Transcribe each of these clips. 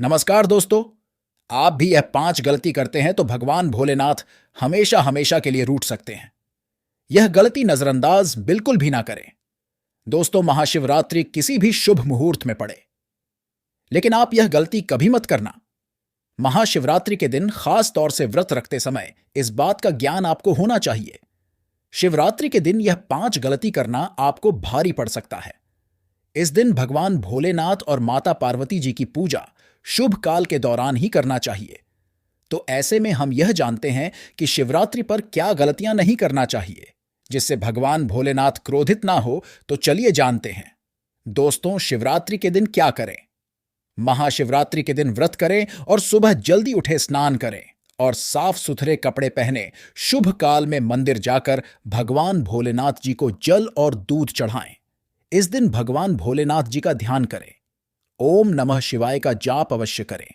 नमस्कार दोस्तों। आप भी यह 5 गलती करते हैं तो भगवान भोलेनाथ हमेशा हमेशा के लिए रूठ सकते हैं। यह गलती नजरअंदाज बिल्कुल भी ना करें। दोस्तों, महाशिवरात्रि किसी भी शुभ मुहूर्त में पड़े, लेकिन आप यह गलती कभी मत करना। महाशिवरात्रि के दिन खास तौर से व्रत रखते समय इस बात का ज्ञान आपको होना चाहिए। शिवरात्रि के दिन यह 5 गलती करना आपको भारी पड़ सकता है। इस दिन भगवान भोलेनाथ और माता पार्वती जी की पूजा शुभ काल के दौरान ही करना चाहिए। तो ऐसे में हम यह जानते हैं कि शिवरात्रि पर क्या गलतियां नहीं करना चाहिए जिससे भगवान भोलेनाथ क्रोधित ना हो। तो चलिए जानते हैं। दोस्तों, शिवरात्रि के दिन क्या करें? महाशिवरात्रि के दिन व्रत करें और सुबह जल्दी उठे स्नान करें और साफ सुथरे कपड़े पहने शुभ काल में मंदिर जाकर भगवान भोलेनाथ जी को जल और दूध चढ़ाएं। इस दिन भगवान भोलेनाथ जी का ध्यान करें। ओम नमः शिवाय का जाप अवश्य करें।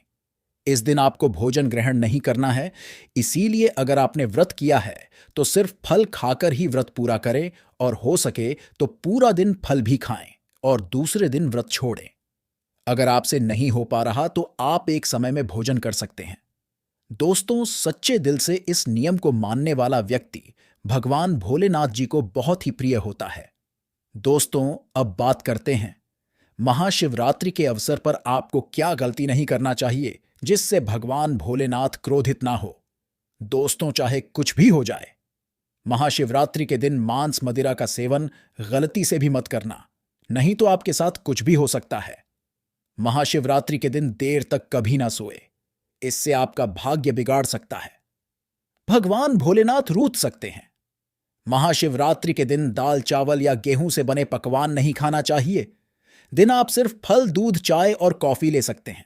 इस दिन आपको भोजन ग्रहण नहीं करना है, इसीलिए अगर आपने व्रत किया है तो सिर्फ फल खाकर ही व्रत पूरा करें और हो सके तो पूरा दिन फल भी खाएं और दूसरे दिन व्रत छोड़ें। अगर आपसे नहीं हो पा रहा तो आप एक समय में भोजन कर सकते हैं। दोस्तों, सच्चे दिल से इस नियम को मानने वाला व्यक्ति भगवान भोलेनाथ जी को बहुत ही प्रिय होता है। दोस्तों, अब बात करते हैं महाशिवरात्रि के अवसर पर आपको क्या गलती नहीं करना चाहिए जिससे भगवान भोलेनाथ क्रोधित ना हो। दोस्तों, चाहे कुछ भी हो जाए, महाशिवरात्रि के दिन मांस मदिरा का सेवन गलती से भी मत करना, नहीं तो आपके साथ कुछ भी हो सकता है। महाशिवरात्रि के दिन देर तक कभी ना सोए, इससे आपका भाग्य बिगाड़ सकता है। भगवान भोलेनाथ रूठ सकते हैं। महाशिवरात्रि के दिन दाल चावल या गेहूं से बने पकवान नहीं खाना चाहिए। दिन आप सिर्फ फल, दूध, चाय और कॉफी ले सकते हैं।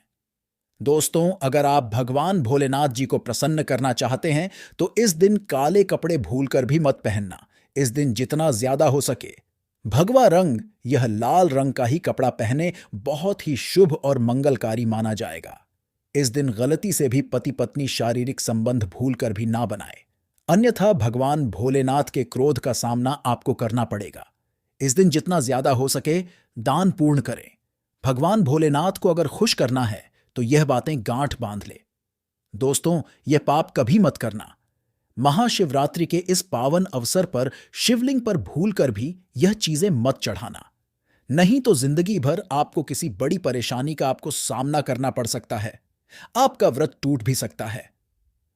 दोस्तों, अगर आप भगवान भोलेनाथ जी को प्रसन्न करना चाहते हैं तो इस दिन काले कपड़े भूलकर भी मत पहनना। इस दिन जितना ज्यादा हो सके भगवा रंग, यह लाल रंग का ही कपड़ा पहने, बहुत ही शुभ और मंगलकारी माना जाएगा। इस दिन गलती से भी पति पत्नी शारीरिक संबंध भूलकर भी ना बनाए, अन्यथा भगवान भोलेनाथ के क्रोध का सामना आपको करना पड़ेगा। इस दिन जितना ज्यादा हो सके दान पूर्ण करें। भगवान भोलेनाथ को अगर खुश करना है तो यह बातें गांठ बांध ले। दोस्तों, यह पाप कभी मत करना। महाशिवरात्रि के इस पावन अवसर पर शिवलिंग पर भूलकर भी यह चीजें मत चढ़ाना, नहीं तो जिंदगी भर आपको किसी बड़ी परेशानी का आपको सामना करना पड़ सकता है। आपका व्रत टूट भी सकता है।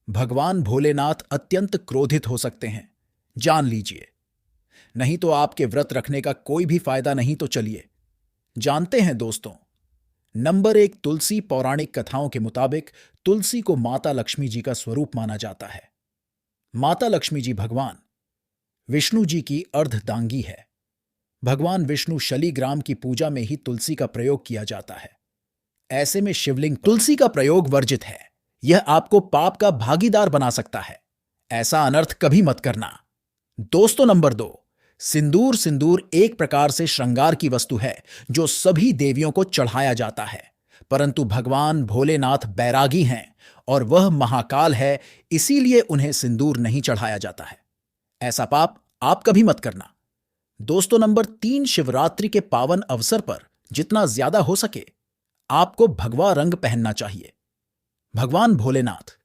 भगवान भोलेनाथ अत्यंत क्रोधित हो सकते हैं, जान लीजिए। नहीं तो आपके व्रत रखने का कोई भी फायदा नहीं। तो चलिए जानते हैं दोस्तों। नंबर 1, तुलसी। पौराणिक कथाओं के मुताबिक तुलसी को माता लक्ष्मी जी का स्वरूप माना जाता है। माता लक्ष्मी जी भगवान विष्णु जी की अर्धदांगी है। भगवान विष्णु शलीग्राम की पूजा में ही तुलसी का प्रयोग किया जाता है। ऐसे में शिवलिंग तुलसी का प्रयोग वर्जित है। यह आपको पाप का भागीदार बना सकता है। ऐसा अनर्थ कभी मत करना। दोस्तों, नंबर 2, सिंदूर। सिंदूर एक प्रकार से श्रृंगार की वस्तु है जो सभी देवियों को चढ़ाया जाता है, परंतु भगवान भोलेनाथ बैरागी हैं और वह महाकाल है, इसीलिए उन्हें सिंदूर नहीं चढ़ाया जाता है। ऐसा पाप आप कभी मत करना। दोस्तों, नंबर 3, शिवरात्रि के पावन अवसर पर जितना ज्यादा हो सके आपको भगवा रंग पहनना चाहिए। भगवान भोलेनाथ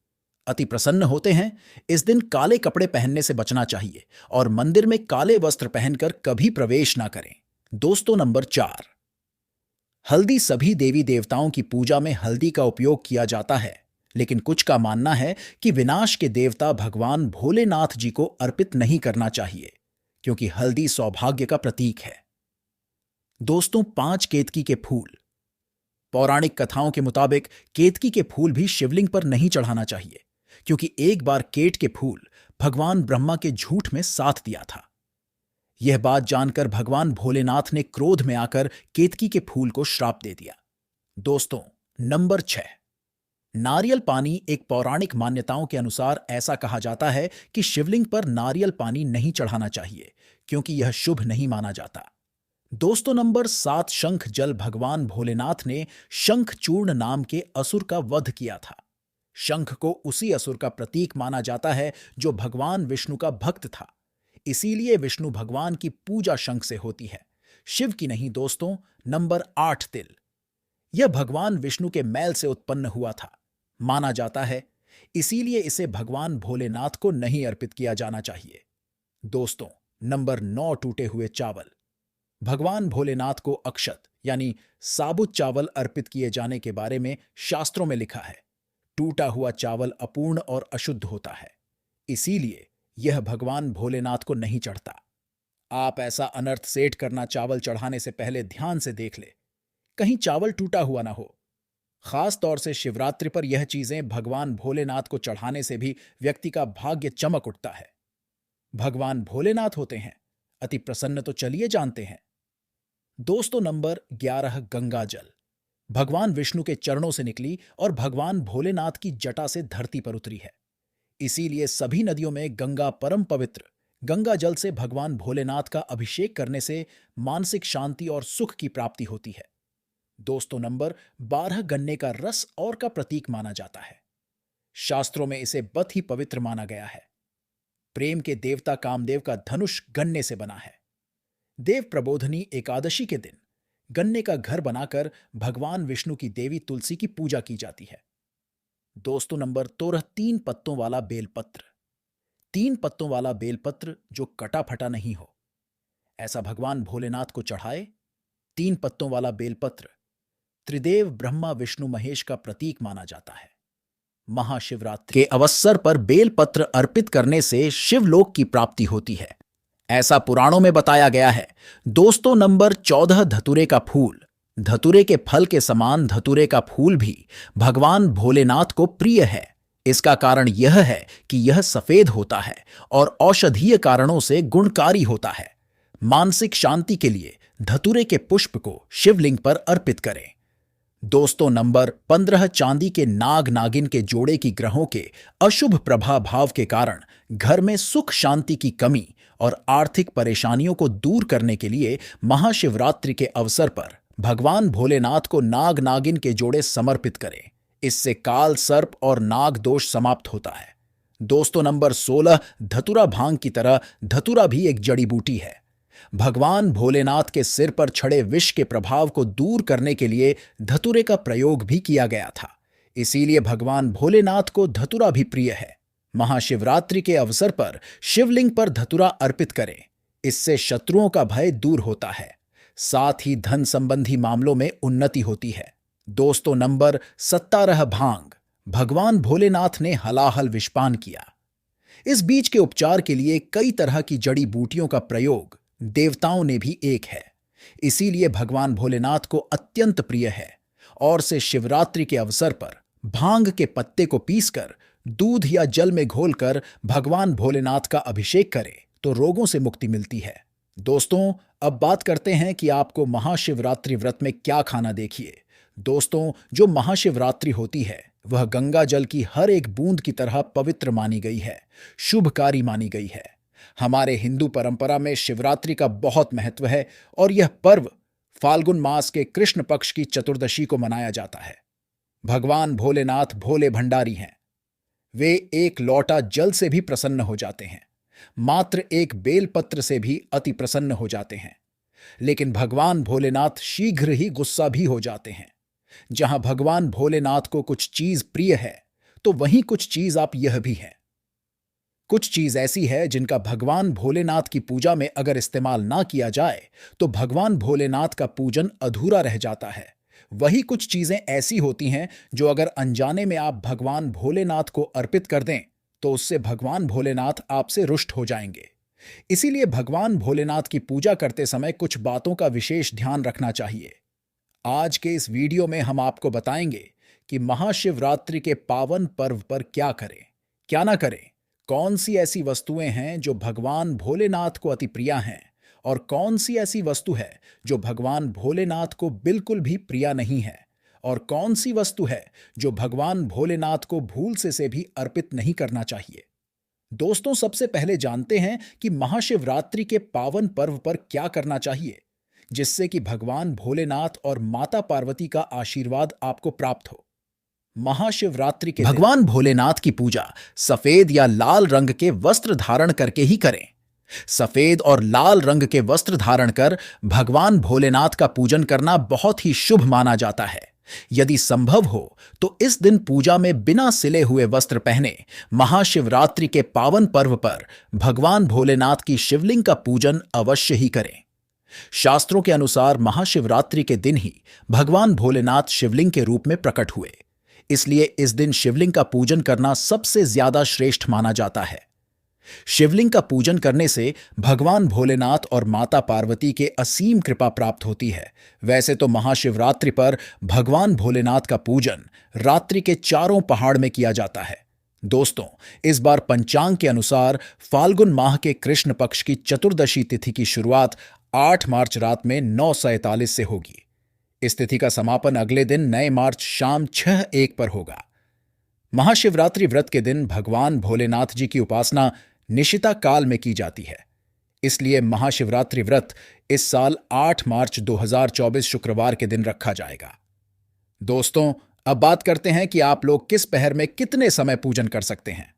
अति प्रसन्न होते हैं। इस दिन काले कपड़े पहनने से बचना चाहिए और मंदिर में काले वस्त्र पहनकर कभी प्रवेश ना करें। दोस्तों, नंबर 4, हल्दी। सभी देवी देवताओं की पूजा में हल्दी का उपयोग किया जाता है, लेकिन कुछ का मानना है कि विनाश के देवता भगवान भोलेनाथ जी को अर्पित नहीं करना चाहिए, क्योंकि हल्दी सौभाग्य का प्रतीक है। दोस्तों, 5, केतकी के फूल। पौराणिक कथाओं के मुताबिक केतकी के फूल भी शिवलिंग पर नहीं चढ़ाना चाहिए, क्योंकि एक बार केट के फूल भगवान ब्रह्मा के झूठ में साथ दिया था। यह बात जानकर भगवान भोलेनाथ ने क्रोध में आकर केतकी के फूल को श्राप दे दिया। दोस्तों, नंबर 6, नारियल पानी। एक पौराणिक मान्यताओं के अनुसार ऐसा कहा जाता है कि शिवलिंग पर नारियल पानी नहीं चढ़ाना चाहिए, क्योंकि यह शुभ नहीं माना जाता। दोस्तों, नंबर 7, शंख जल। भगवान भोलेनाथ ने शंखचूर्ण नाम के असुर का वध किया था। शंख को उसी असुर का प्रतीक माना जाता है जो भगवान विष्णु का भक्त था, इसीलिए विष्णु भगवान की पूजा शंख से होती है, शिव की नहीं। दोस्तों, नंबर 8, तिल। यह भगवान विष्णु के मैल से उत्पन्न हुआ था, माना जाता है, इसीलिए इसे भगवान भोलेनाथ को नहीं अर्पित किया जाना चाहिए। दोस्तों, नंबर 9, टूटे हुए चावल। भगवान भोलेनाथ को अक्षत यानी साबुत चावल अर्पित किए जाने के बारे में शास्त्रों में लिखा है। टूटा हुआ चावल अपूर्ण और अशुद्ध होता है, इसीलिए यह भगवान भोलेनाथ को नहीं चढ़ता। आप ऐसा अनर्थ सेठ करना चावल चढ़ाने से पहले ध्यान से देख ले, कहीं चावल टूटा हुआ ना हो। खास तौर से शिवरात्रि पर यह चीजें भगवान भोलेनाथ को चढ़ाने से भी व्यक्ति का भाग्य चमक उठता है। भगवान भोलेनाथ होते हैं अति प्रसन्न, तो चलिए जानते हैं। दोस्तों, नंबर 11, गंगा जल। भगवान विष्णु के चरणों से निकली और भगवान भोलेनाथ की जटा से धरती पर उतरी है, इसीलिए सभी नदियों में गंगा परम पवित्र। गंगा जल से भगवान भोलेनाथ का अभिषेक करने से मानसिक शांति और सुख की प्राप्ति होती है। दोस्तों, नंबर 12, गन्ने का रस और का प्रतीक माना जाता है। शास्त्रों में इसे बहुत ही पवित्र माना गया है। प्रेम के देवता कामदेव का धनुष गन्ने से बना है। देव प्रबोधनी एकादशी के दिन गन्ने का घर बनाकर भगवान विष्णु की देवी तुलसी की पूजा की जाती है। दोस्तों, नंबर 13, 3 पत्तों वाला बेलपत्र। 3 पत्तों वाला बेलपत्र जो कटा फटा नहीं हो, ऐसा भगवान भोलेनाथ को चढ़ाए। 3 पत्तों वाला बेलपत्र त्रिदेव ब्रह्मा विष्णु महेश का प्रतीक माना जाता है। महाशिवरात्रि के अवसर पर बेलपत्र अर्पित करने से शिवलोक की प्राप्ति होती है, ऐसा पुराणों में बताया गया है। दोस्तों, नंबर 14, धतूरे का फूल। धतूरे के फल के समान धतूरे का फूल भी भगवान भोलेनाथ को प्रिय है। इसका कारण यह है कि यह सफेद होता है और औषधीय कारणों से गुणकारी होता है। मानसिक शांति के लिए धतूरे के पुष्प को शिवलिंग पर अर्पित करें। दोस्तों, नंबर 15, चांदी के नाग नागिन के जोड़े की ग्रहों के अशुभ प्रभाव के कारण घर में सुख शांति की कमी और आर्थिक परेशानियों को दूर करने के लिए महाशिवरात्रि के अवसर पर भगवान भोलेनाथ को नाग नागिन के जोड़े समर्पित करें। इससे काल सर्प और नाग दोष समाप्त होता है। दोस्तों, नंबर 16, धतूरा। भांग की तरह धतूरा भी एक जड़ी बूटी है। भगवान भोलेनाथ के सिर पर छड़े विष के प्रभाव को दूर करने के लिए धतूरे का प्रयोग भी किया गया था, इसीलिए भगवान भोलेनाथ को धतूरा भी प्रिय है। महाशिवरात्रि के अवसर पर शिवलिंग पर धतूरा अर्पित करें, इससे शत्रुओं का भय दूर होता है, साथ ही धन संबंधी मामलों में उन्नति होती है। दोस्तों, नंबर 17, भांग। भगवान भोलेनाथ ने हलाहल विषपान किया। इस बीज के उपचार के लिए कई तरह की जड़ी बूटियों का प्रयोग देवताओं ने भी एक है, इसीलिए भगवान भोलेनाथ को अत्यंत प्रिय है। और से शिवरात्रि के अवसर पर भांग के पत्ते को पीसकर दूध या जल में घोलकर भगवान भोलेनाथ का अभिषेक करें तो रोगों से मुक्ति मिलती है। दोस्तों, अब बात करते हैं कि आपको महाशिवरात्रि व्रत में क्या खाना। देखिए दोस्तों, जो महाशिवरात्रि होती है वह गंगा जल की हर एक बूंद की तरह पवित्र मानी गई है, शुभकारी मानी गई है। हमारे हिंदू परंपरा में शिवरात्रि का बहुत महत्व है और यह पर्व फाल्गुन मास के कृष्ण पक्ष की चतुर्दशी को मनाया जाता है। भगवान भोलेनाथ भोले भंडारी हैं। वे एक लौटा जल से भी प्रसन्न हो जाते हैं, मात्र एक बेलपत्र से भी अति प्रसन्न हो जाते हैं। लेकिन भगवान भोलेनाथ शीघ्र ही गुस्सा भी हो जाते हैं। जहां भगवान भोलेनाथ को कुछ चीज प्रिय है तो वहीं कुछ चीज आप यह भी है। कुछ चीज ऐसी है जिनका भगवान भोलेनाथ की पूजा में अगर इस्तेमाल ना किया जाए तो भगवान भोलेनाथ का पूजन अधूरा रह जाता है। वही कुछ चीजें ऐसी होती हैं जो अगर अनजाने में आप भगवान भोलेनाथ को अर्पित कर दें तो उससे भगवान भोलेनाथ आपसे रुष्ट हो जाएंगे। इसीलिए भगवान भोलेनाथ की पूजा करते समय कुछ बातों का विशेष ध्यान रखना चाहिए। आज के इस वीडियो में हम आपको बताएंगे कि महाशिवरात्रि के पावन पर्व पर क्या करें, क्या ना करें, कौन सी ऐसी वस्तुएं हैं जो भगवान भोलेनाथ को अति प्रिय हैं और कौन सी ऐसी वस्तु है जो भगवान भोलेनाथ को बिल्कुल भी प्रिय नहीं है और कौन सी वस्तु है जो भगवान भोलेनाथ को भूल से भी अर्पित नहीं करना चाहिए। दोस्तों, सबसे पहले जानते हैं कि महाशिवरात्रि के पावन पर्व पर क्या करना चाहिए जिससे कि भगवान भोलेनाथ और माता पार्वती का आशीर्वाद आपको प्राप्त हो। महाशिवरात्रि के भगवान भोलेनाथ की पूजा सफेद या लाल रंग के वस्त्र धारण करके ही करें। सफेद और लाल रंग के वस्त्र धारण कर भगवान भोलेनाथ का पूजन करना बहुत ही शुभ माना जाता है। यदि संभव हो तो इस दिन पूजा में बिना सिले हुए वस्त्र पहने महाशिवरात्रि के पावन पर्व पर भगवान भोलेनाथ की शिवलिंग का पूजन अवश्य ही करें। शास्त्रों के अनुसार महाशिवरात्रि के दिन ही भगवान भोलेनाथ शिवलिंग के रूप में प्रकट हुए, इसलिए इस दिन शिवलिंग का पूजन करना सबसे ज्यादा श्रेष्ठ माना जाता है। शिवलिंग का पूजन करने से भगवान भोलेनाथ और माता पार्वती के असीम कृपा प्राप्त होती है। वैसे तो महाशिवरात्रि पर भगवान भोलेनाथ का पूजन रात्रि के चारों पहाड़ में किया जाता है। दोस्तों, इस बार पंचांग के अनुसार फाल्गुन माह के कृष्ण पक्ष की चतुर्दशी तिथि की शुरुआत 8 मार्च रात में 9:47 से होगी। इस तिथि का समापन अगले दिन 9 मार्च शाम 6:01 पर होगा। महाशिवरात्रि व्रत के दिन भगवान भोलेनाथ जी की उपासना निशिता काल में की जाती है, इसलिए महाशिवरात्रि व्रत इस साल 8 मार्च 2024 शुक्रवार के दिन रखा जाएगा। दोस्तों, अब बात करते हैं कि आप लोग किस पहर में कितने समय पूजन कर सकते हैं।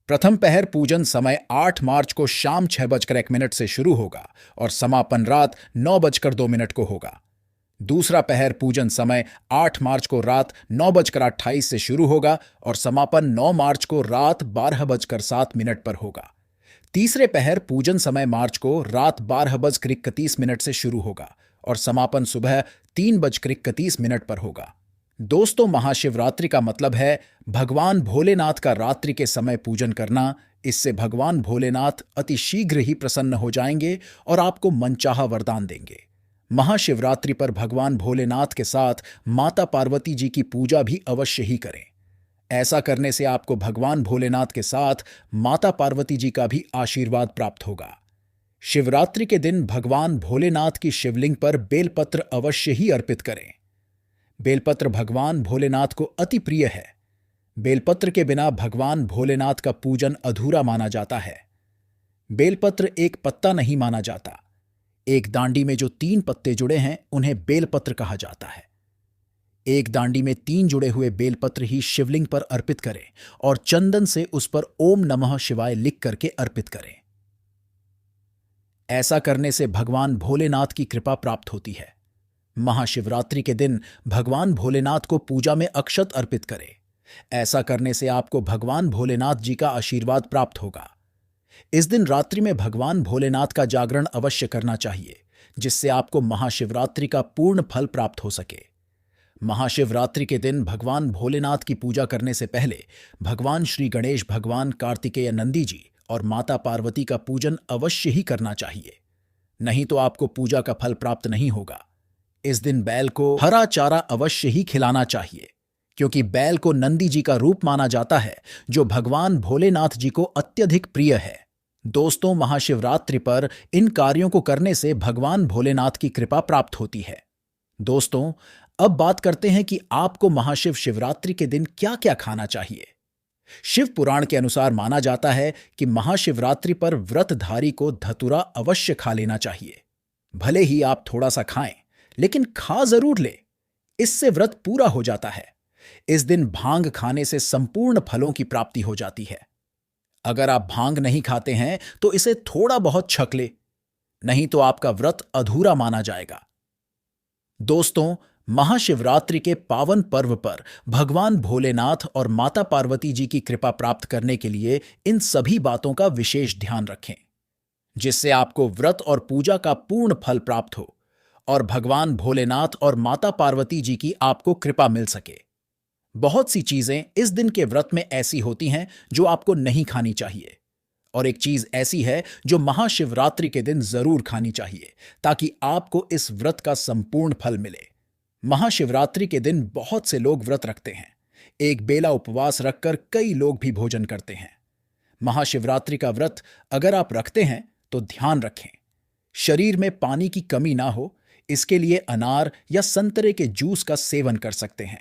प्रथम पहर पूजन समय 8 मार्च को शाम 6:01 से शुरू होगा और समापन रात 9:02 को होगा। दूसरा पहर पूजन समय 8 मार्च को रात 9:28 से शुरू होगा और समापन 9 मार्च को रात 12:07 पर होगा। तीसरे पहर पूजन समय मार्च को रात 12:31 से शुरू होगा और समापन सुबह 3:31 पर होगा। दोस्तों, महाशिवरात्रि का मतलब है भगवान भोलेनाथ का रात्रि के समय पूजन करना। इससे भगवान भोलेनाथ अति शीघ्र ही प्रसन्न हो जाएंगे और आपको मनचाहा वरदान देंगे। महाशिवरात्रि पर भगवान भोलेनाथ के साथ माता पार्वती जी की पूजा भी अवश्य ही करें। ऐसा करने से आपको भगवान भोलेनाथ के साथ माता पार्वती जी का भी आशीर्वाद प्राप्त होगा। शिवरात्रि के दिन भगवान भोलेनाथ की शिवलिंग पर बेलपत्र अवश्य ही अर्पित करें। बेलपत्र भगवान भोलेनाथ को अति प्रिय है। बेलपत्र के बिना भगवान भोलेनाथ का पूजन अधूरा माना जाता है। बेलपत्र एक पत्ता नहीं माना जाता। एक दांडी में जो 3 पत्ते जुड़े हैं उन्हें बेलपत्र कहा जाता है। एक दांडी में 3 जुड़े हुए बेलपत्र ही शिवलिंग पर अर्पित करें और चंदन से उस पर ओम नमः शिवाय लिख करके अर्पित करें। ऐसा करने से भगवान भोलेनाथ की कृपा प्राप्त होती है। महाशिवरात्रि के दिन भगवान भोलेनाथ को पूजा में अक्षत अर्पित करें। ऐसा करने से आपको भगवान भोलेनाथ जी का आशीर्वाद प्राप्त होगा। इस दिन रात्रि में भगवान भोलेनाथ का जागरण अवश्य करना चाहिए, जिससे आपको महाशिवरात्रि का पूर्ण फल प्राप्त हो सके। महाशिवरात्रि के दिन भगवान भोलेनाथ की पूजा करने से पहले भगवान श्री गणेश, भगवान कार्तिकेय नंदी जी और माता पार्वती का पूजन अवश्य ही करना चाहिए, नहीं तो आपको पूजा का फल प्राप्त नहीं होगा। इस दिन बैल को हरा चारा अवश्य ही खिलाना चाहिए, क्योंकि बैल को नंदी जी का रूप माना जाता है, जो भगवान भोलेनाथ जी को अत्यधिक प्रिय है। दोस्तों, महाशिवरात्रि पर इन कार्यों को करने से भगवान भोलेनाथ की कृपा प्राप्त होती है। दोस्तों, अब बात करते हैं कि आपको महाशिव शिवरात्रि के दिन क्या क्या खाना चाहिए। शिव पुराण के अनुसार माना जाता है कि महाशिवरात्रि पर व्रतधारी को धतूरा अवश्य खा लेना चाहिए। भले ही आप थोड़ा सा खाएं, लेकिन खा जरूर ले, इससे व्रत पूरा हो जाता है। इस दिन भांग खाने से संपूर्ण फलों की प्राप्ति हो जाती है। अगर आप भांग नहीं खाते हैं तो इसे थोड़ा बहुत छक ले, नहीं तो आपका व्रत अधूरा माना जाएगा। दोस्तों, महाशिवरात्रि के पावन पर्व पर भगवान भोलेनाथ और माता पार्वती जी की कृपा प्राप्त करने के लिए इन सभी बातों का विशेष ध्यान रखें, जिससे आपको व्रत और पूजा का पूर्ण फल प्राप्त हो और भगवान भोलेनाथ और माता पार्वती जी की आपको कृपा मिल सके। बहुत सी चीजें इस दिन के व्रत में ऐसी होती हैं जो आपको नहीं खानी चाहिए, और एक चीज ऐसी है जो महाशिवरात्रि के दिन जरूर खानी चाहिए, ताकि आपको इस व्रत का संपूर्ण फल मिले। महाशिवरात्रि के दिन बहुत से लोग व्रत रखते हैं। एक बेला उपवास रखकर कई लोग भी भोजन करते हैं। महाशिवरात्रि का व्रत अगर आप रखते हैं तो ध्यान रखें, शरीर में पानी की कमी ना हो, इसके लिए अनार या संतरे के जूस का सेवन कर सकते हैं।